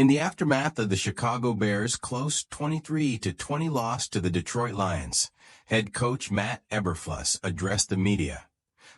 In the aftermath of the Chicago Bears' close 23-20 loss to the Detroit Lions, head coach Matt Eberflus addressed the media,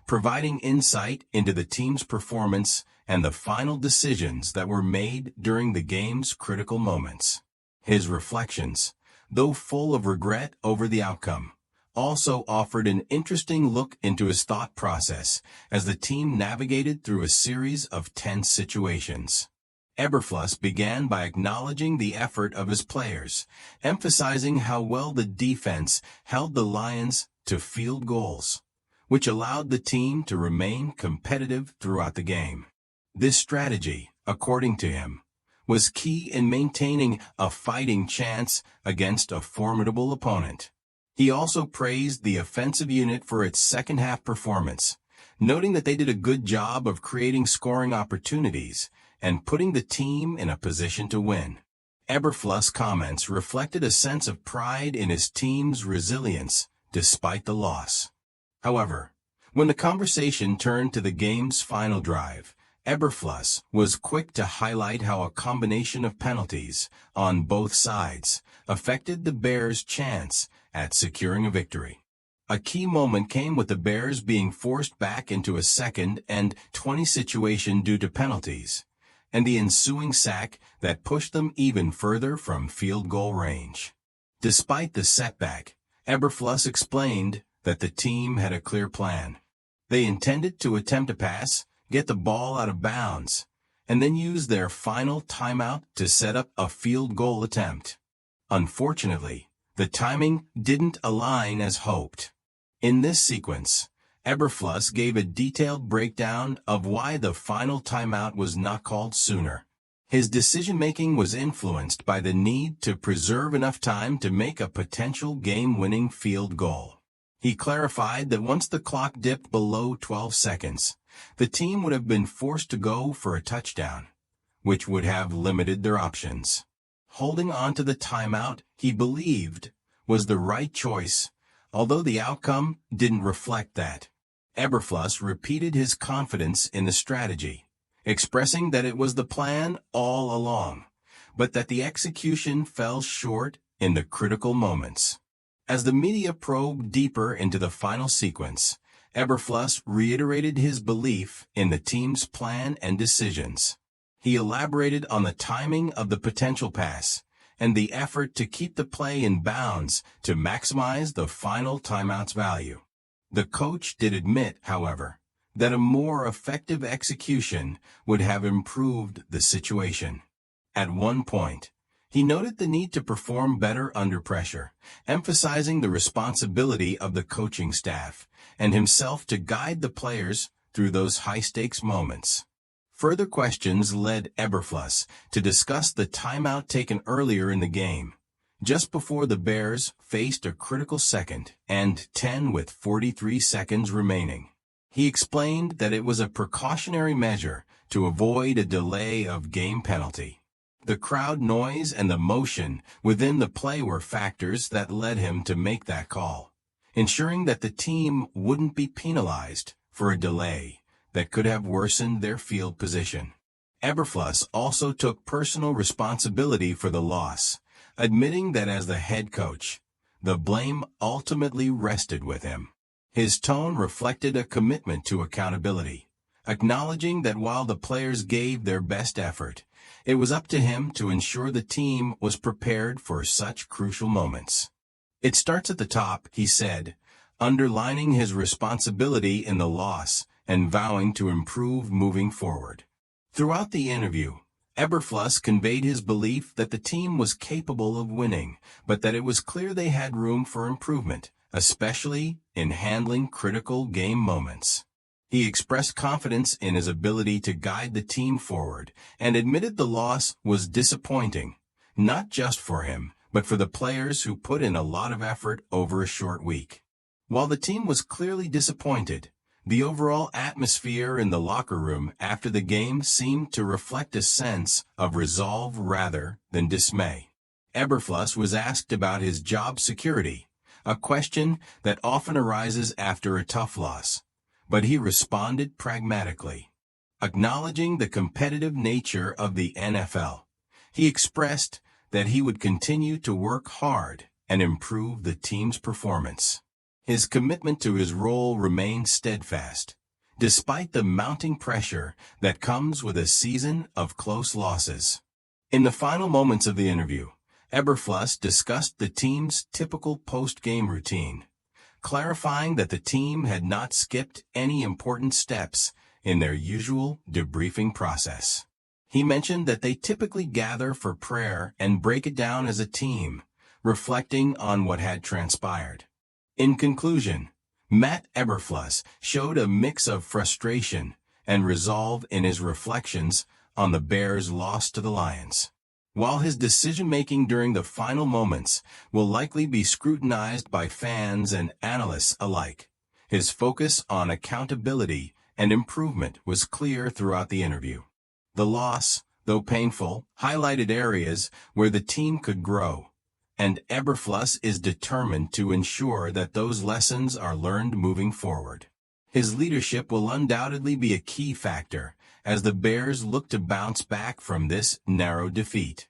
providing insight into the team's performance and the final decisions that were made during the game's critical moments. His reflections, though full of regret over the outcome, also offered an interesting look into his thought process as the team navigated through a series of tense situations. Eberflus began by acknowledging the effort of his players, emphasizing how well the defense held the Lions to field goals, which allowed the team to remain competitive throughout the game. This strategy, according to him, was key in maintaining a fighting chance against a formidable opponent. He also praised the offensive unit for its second-half performance, noting that they did a good job of creating scoring opportunities and putting the team in a position to win. Eberflus' comments reflected a sense of pride in his team's resilience despite the loss. However, when the conversation turned to the game's final drive, Eberflus was quick to highlight how a combination of penalties on both sides affected the Bears' chance at securing a victory. A key moment came with the Bears being forced back into a 2nd and 20 situation due to penalties, and the ensuing sack that pushed them even further from field goal range. Despite the setback, Eberflus explained that the team had a clear plan. They intended to attempt a pass, get the ball out of bounds, and then use their final timeout to set up a field goal attempt. Unfortunately, the timing didn't align as hoped. In this sequence, Eberflus gave a detailed breakdown of why the final timeout was not called sooner. His decision-making was influenced by the need to preserve enough time to make a potential game-winning field goal. He clarified that once the clock dipped below 12 seconds, the team would have been forced to go for a touchdown, which would have limited their options. Holding on to the timeout, he believed, was the right choice, although the outcome didn't reflect that. Eberflus repeated his confidence in the strategy, expressing that it was the plan all along, but that the execution fell short in the critical moments. As the media probed deeper into the final sequence, Eberflus reiterated his belief in the team's plan and decisions. He elaborated on the timing of the potential pass and the effort to keep the play in bounds to maximize the final timeout's value. The coach did admit, however, that a more effective execution would have improved the situation. At one point, he noted the need to perform better under pressure, emphasizing the responsibility of the coaching staff and himself to guide the players through those high-stakes moments. Further questions led Eberflus to discuss the timeout taken earlier in the game, just before the Bears faced a critical 2nd and 10 with 43 seconds remaining. He explained that it was a precautionary measure to avoid a delay of game penalty. The crowd noise and the motion within the play were factors that led him to make that call, ensuring that the team wouldn't be penalized for a delay that could have worsened their field position. Eberflus also took personal responsibility for the loss, admitting that as the head coach, the blame ultimately rested with him. His tone reflected a commitment to accountability, acknowledging that while the players gave their best effort, it was up to him to ensure the team was prepared for such crucial moments. "It starts at the top," he said, underlining his responsibility in the loss and vowing to improve moving forward. Throughout the interview, Eberflus conveyed his belief that the team was capable of winning, but that it was clear they had room for improvement, especially in handling critical game moments. He expressed confidence in his ability to guide the team forward and admitted the loss was disappointing, not just for him, but for the players who put in a lot of effort over a short week. While the team was clearly disappointed, the overall atmosphere in the locker room after the game seemed to reflect a sense of resolve rather than dismay. Eberflus was asked about his job security, a question that often arises after a tough loss, but he responded pragmatically. Acknowledging the competitive nature of the NFL, He expressed that he would continue to work hard and improve the team's performance. His commitment to his role remained steadfast, despite the mounting pressure that comes with a season of close losses. In the final moments of the interview, Eberflus discussed the team's typical post-game routine, clarifying that the team had not skipped any important steps in their usual debriefing process. He mentioned that they typically gather for prayer and break it down as a team, reflecting on what had transpired. In conclusion, Matt Eberflus showed a mix of frustration and resolve in his reflections on the Bears' loss to the Lions. While his decision-making during the final moments will likely be scrutinized by fans and analysts alike, his focus on accountability and improvement was clear throughout the interview. The loss, though painful, highlighted areas where the team could grow, and Eberflus is determined to ensure that those lessons are learned moving forward. His leadership will undoubtedly be a key factor as the Bears look to bounce back from this narrow defeat.